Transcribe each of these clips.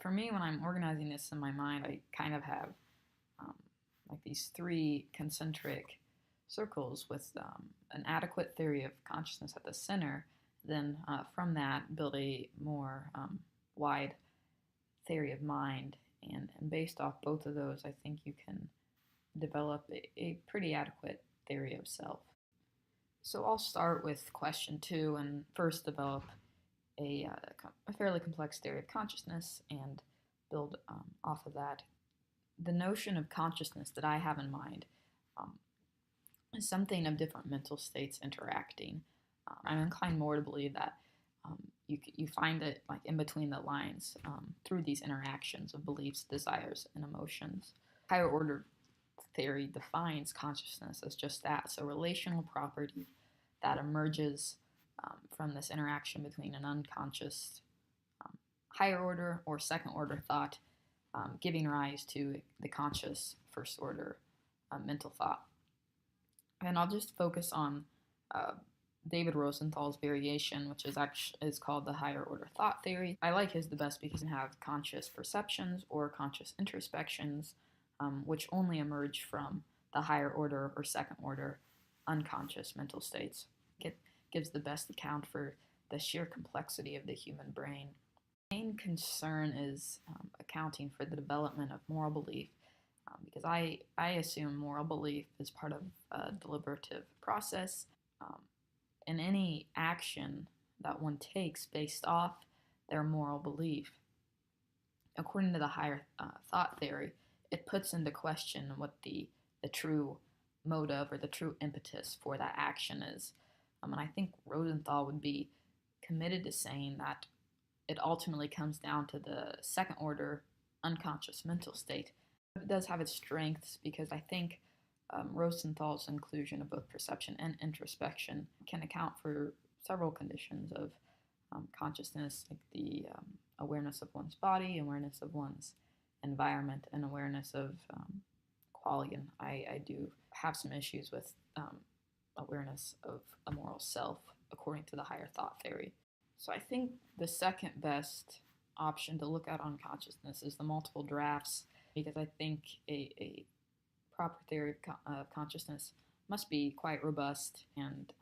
For me, when I'm organizing this in my mind, I kind of have um, like these three concentric circles with an adequate theory of consciousness at the center. Then from that, build a more wide theory of mind. And based off both of those, I think you can develop a pretty adequate theory of self. So I'll start with question 2 and first develop a fairly complex theory of consciousness and build off of that. The notion of consciousness that I have in mind um, is something of different mental states interacting. I'm inclined more to believe that you find it like in between the lines through these interactions of beliefs, desires, and emotions. Higher order theory defines consciousness as just that, so relational property that emerges from this interaction between an unconscious higher order or second order thought, giving rise to the conscious first order mental thought. And I'll just focus on David Rosenthal's variation, which is called the higher order thought theory. I like his the best because you can have conscious perceptions or conscious introspections, which only emerge from the higher order or second order unconscious mental states. It gives the best account for the sheer complexity of the human brain. The main concern is accounting for the development of moral belief, because I assume moral belief is part of a deliberative process, and any action that one takes based off their moral belief. According to the higher thought theory, it puts into question what the true motive or the true impetus for that action is. And I think Rosenthal would be committed to saying that it ultimately comes down to the second order unconscious mental state. It does have its strengths because I think Rosenthal's inclusion of both perception and introspection can account for several conditions of consciousness, like the awareness of one's body, awareness of one's environment, and awareness of quality. And I do have some issues with awareness of a moral self, according to the higher thought theory. So I think the second best option to look at on consciousness is the multiple drafts, because I think a proper theory of consciousness must be quite robust and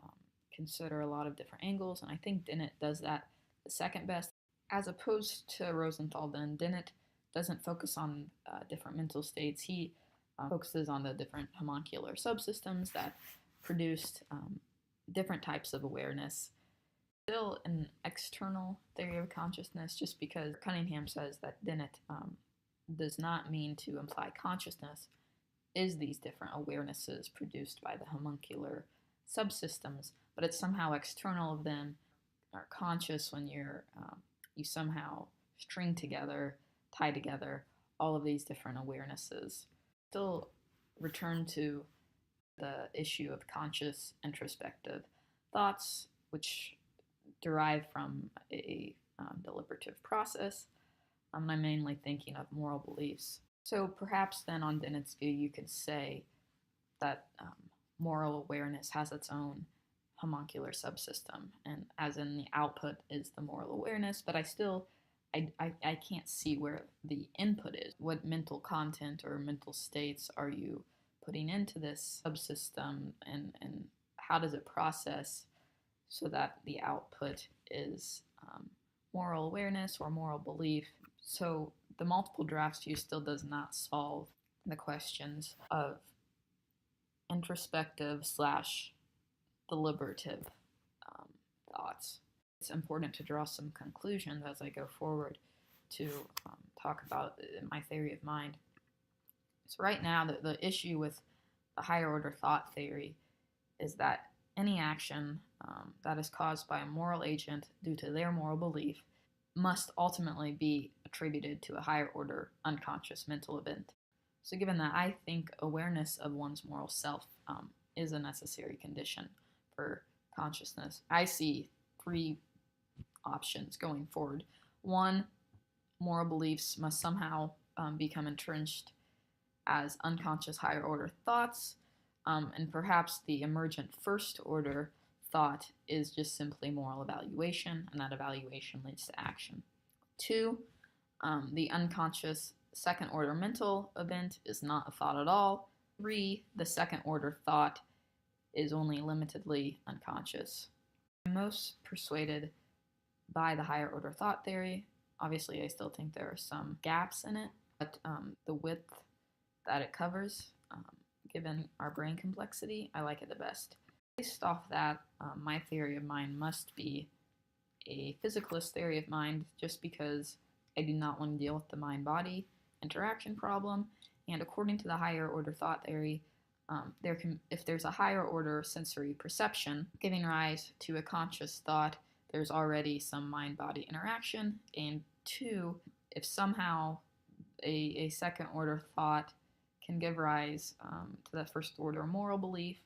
consider a lot of different angles, and I think Dennett does that the second best. As opposed to Rosenthal, then, Dennett doesn't focus on different mental states. He focuses on the different homuncular subsystems that produced different types of awareness. Still an external theory of consciousness, just because Cunningham says that Dennett does not mean to imply consciousness is these different awarenesses produced by the homuncular subsystems, but it's somehow external of them, are conscious when you somehow string together, tie together all of these different awarenesses. Still return to the issue of conscious introspective thoughts, which derive from a deliberative process. I'm mainly thinking of moral beliefs. So perhaps then on Dennett's view, you could say that moral awareness has its own homuncular subsystem, and as in the output is the moral awareness, but I can't see where the input is. What mental content or mental states are you putting into this subsystem, and how does it process so that the output is moral awareness or moral belief? So the multiple drafts view still does not solve the questions of introspective / deliberative thoughts. It's important to draw some conclusions as I go forward to talk about my theory of mind. So right now, the issue with the higher order thought theory is that any action that is caused by a moral agent due to their moral belief must ultimately be attributed to a higher order unconscious mental event. So given that, I think awareness of one's moral self is a necessary condition for consciousness. I see 3 options going forward. 1, moral beliefs must somehow become entrenched as unconscious higher order thoughts, and perhaps the emergent first order thought is just simply moral evaluation, and that evaluation leads to action. 2, The unconscious second order mental event is not a thought at all. 3, the second order thought is only limitedly unconscious. I'm most persuaded by the higher order thought theory. Obviously, I still think there are some gaps in it, but the width that it covers, given our brain complexity, I like it the best. Based off that, my theory of mind must be a physicalist theory of mind, just because I do not want to deal with the mind-body interaction problem. And according to the higher order thought theory, if there's a higher order sensory perception giving rise to a conscious thought, there's already some mind-body interaction. And 2, if somehow a second order thought can give rise to that first order moral belief,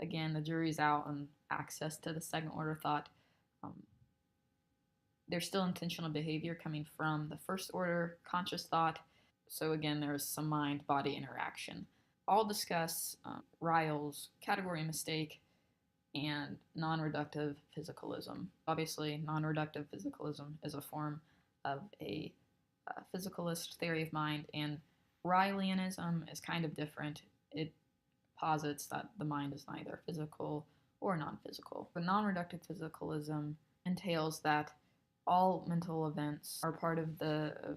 again, the jury's out on access to the second order thought. There's still intentional behavior coming from the first order conscious thought. So again, there's some mind-body interaction. I'll discuss Ryle's category mistake and non-reductive physicalism. Obviously, non-reductive physicalism is a form of a physicalist theory of mind, and Ryleanism is kind of different. It posits that the mind is neither physical or non-physical. But non-reductive physicalism entails that all mental events are part of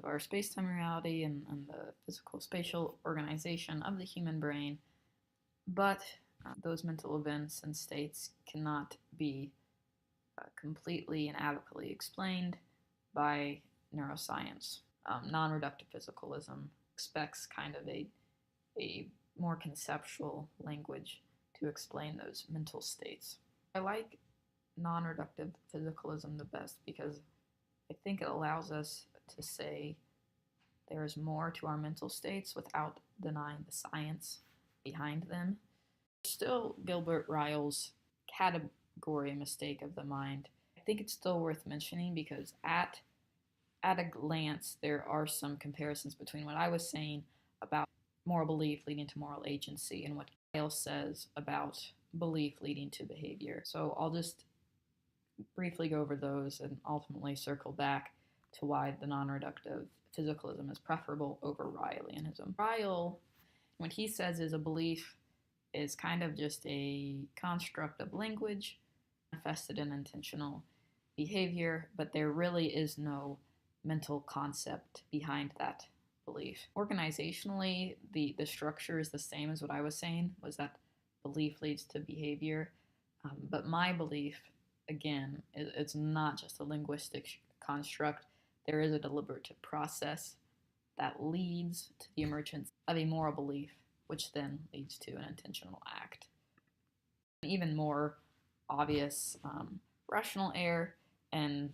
our space-time reality and the physical spatial organization of the human brain, but those mental events and states cannot be completely and adequately explained by neuroscience. Non-reductive physicalism expects kind of a more conceptual language to explain those mental states. I like non-reductive physicalism the best because I think it allows us to say there is more to our mental states without denying the science behind them. Still, Gilbert Ryle's category mistake of the mind, I think it's still worth mentioning because at a glance, there are some comparisons between what I was saying about moral belief leading to moral agency and what Ryle says about belief leading to behavior. So I'll just briefly go over those and ultimately circle back to why the non-reductive physicalism is preferable over Ryleanism. Ryle, what he says is a belief is kind of just a construct of language manifested in intentional behavior, but there really is no mental concept behind that belief. Organizationally, the structure is the same as what I was saying, was that belief leads to behavior, but my belief, again, it's not just a linguistic construct. There is a deliberative process that leads to the emergence of a moral belief, which then leads to an intentional act. An even more obvious rational error and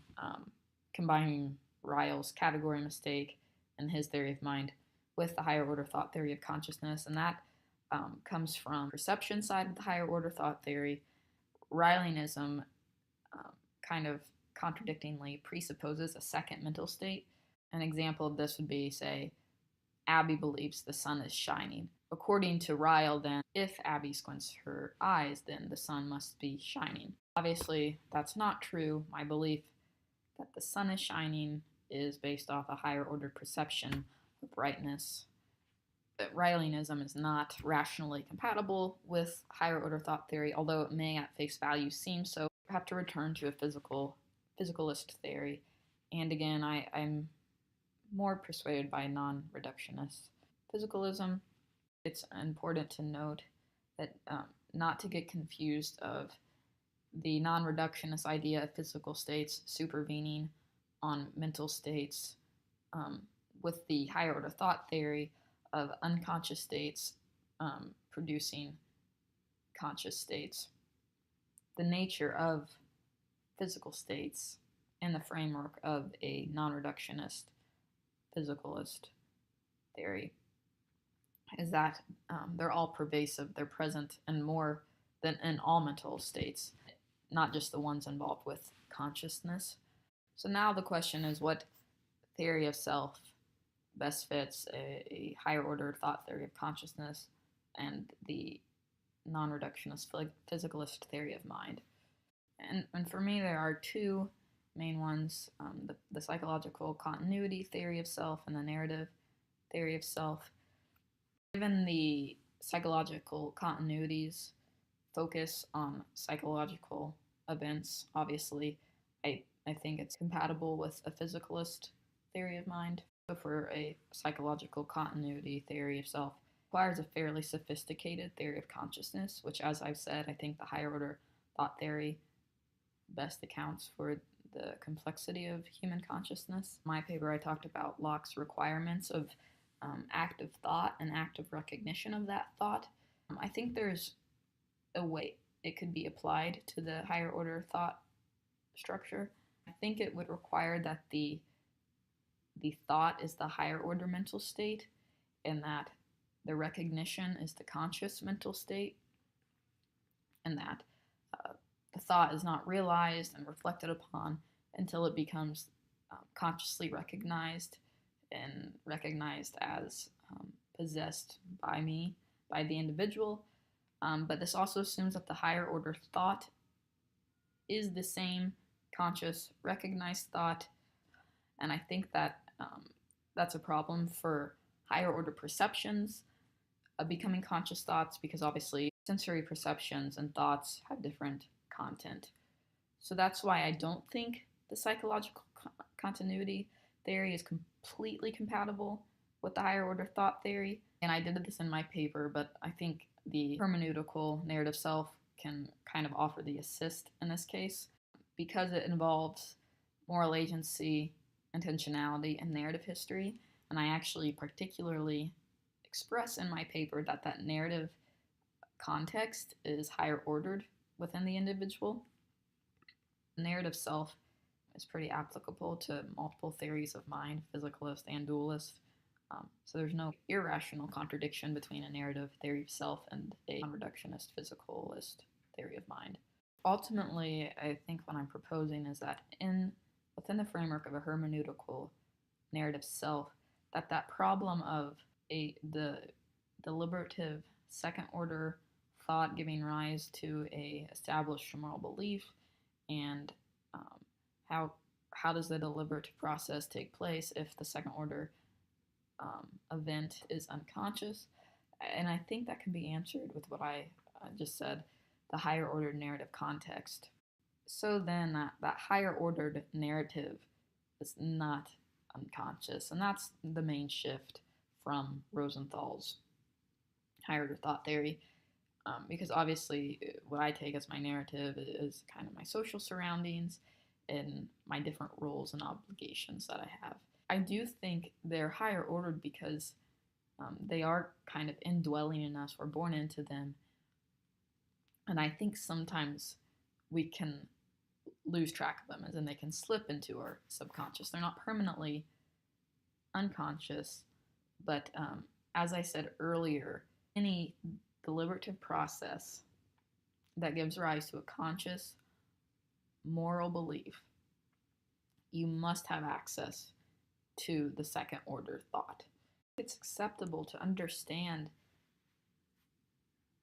combining Ryle's category mistake and his theory of mind with the higher order thought theory of consciousness, and that comes from perception side of the higher order thought theory. Ryleanism kind of contradictingly presupposes a second mental state. An example of this would be, say, Abby believes the sun is shining. According to Ryle, then, if Abby squints her eyes, then the sun must be shining. Obviously, that's not true. My belief that the sun is shining is based off a higher order perception of brightness. But Ryleanism is not rationally compatible with higher order thought theory, although it may at face value seem so. We have to return to a physicalist theory. And again, I'm more persuaded by non-reductionist physicalism. It's important to note that not to get confused of the non-reductionist idea of physical states supervening on mental states with the higher order thought theory of unconscious states producing conscious states. The nature of physical states in the framework of a non-reductionist physicalist theory is that they're all pervasive, they're present in more than in all mental states, not just the ones involved with consciousness. So now the question is, what theory of self best fits a higher order thought theory of consciousness and the non-reductionist physicalist theory of mind? And for me, there are two main ones, the psychological continuity theory of self and the narrative theory of self. Given the psychological continuities focus on psychological events, obviously, I think it's compatible with a physicalist theory of mind. So for a psychological continuity theory of self, requires a fairly sophisticated theory of consciousness, which, as I've said, I think the higher order thought theory best accounts for the complexity of human consciousness. In my paper, I talked about Locke's requirements of active thought and active recognition of that thought. I think there's a way it could be applied to the higher order thought structure. I think it would require that the thought is the higher order mental state, and that the recognition is the conscious mental state, and that the thought is not realized and reflected upon until it becomes consciously recognized and recognized as possessed by me, by the individual. But this also assumes that the higher order thought is the same conscious, recognized thought. And I think that that's a problem for higher order perceptions of becoming conscious thoughts, because obviously sensory perceptions and thoughts have different content. So that's why I don't think the psychological continuity theory is completely compatible with the higher order thought theory. And I did this in my paper, but I think the hermeneutical narrative self can kind of offer the assist in this case, because it involves moral agency, intentionality, and narrative history. And I actually particularly express in my paper that that narrative context is higher ordered within the individual. The narrative self is pretty applicable to multiple theories of mind, physicalist and dualist. So there's no irrational contradiction between a narrative theory of self and a non-reductionist physicalist theory of mind. Ultimately, I think what I'm proposing is that within the framework of a hermeneutical narrative self, that problem of the deliberative second order thought giving rise to a established moral belief, and how does the deliberative process take place if the second order event is unconscious? And I think that can be answered with what I just said, the higher order narrative context. So then that higher ordered narrative is not unconscious, and that's the main shift from Rosenthal's higher order thought theory, because obviously what I take as my narrative is kind of my social surroundings and my different roles and obligations that I have. I do think they're higher ordered because they are kind of indwelling in us. We're born into them. And I think sometimes we can lose track of them, as in they can slip into our subconscious. They're not permanently unconscious, but as I said earlier, any deliberative process that gives rise to a conscious moral belief, you must have access to the second order thought. It's acceptable to understand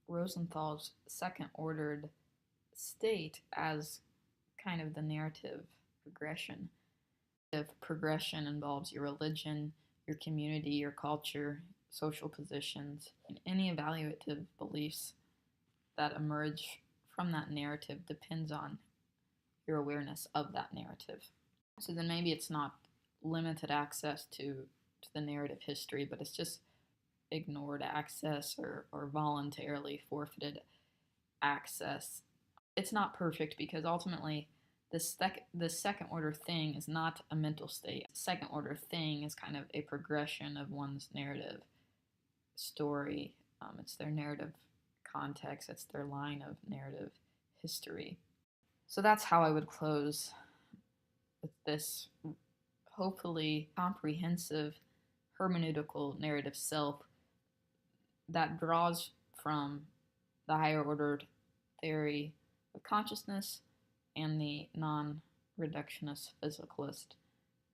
Rosenthal's second ordered state as kind of the narrative progression. If progression involves your religion, your community, your culture, social positions, and any evaluative beliefs that emerge from that narrative depends on your awareness of that narrative. So then maybe it's not limited access to the narrative history, but it's just ignored access or voluntarily forfeited access. It's not perfect because ultimately the second order thing is not a mental state. The second order thing is kind of a progression of one's narrative story. It's their narrative context, it's their line of narrative history. So that's how I would close with this hopefully comprehensive hermeneutical narrative self that draws from the higher ordered theory of consciousness and the non-reductionist physicalist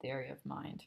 theory of mind.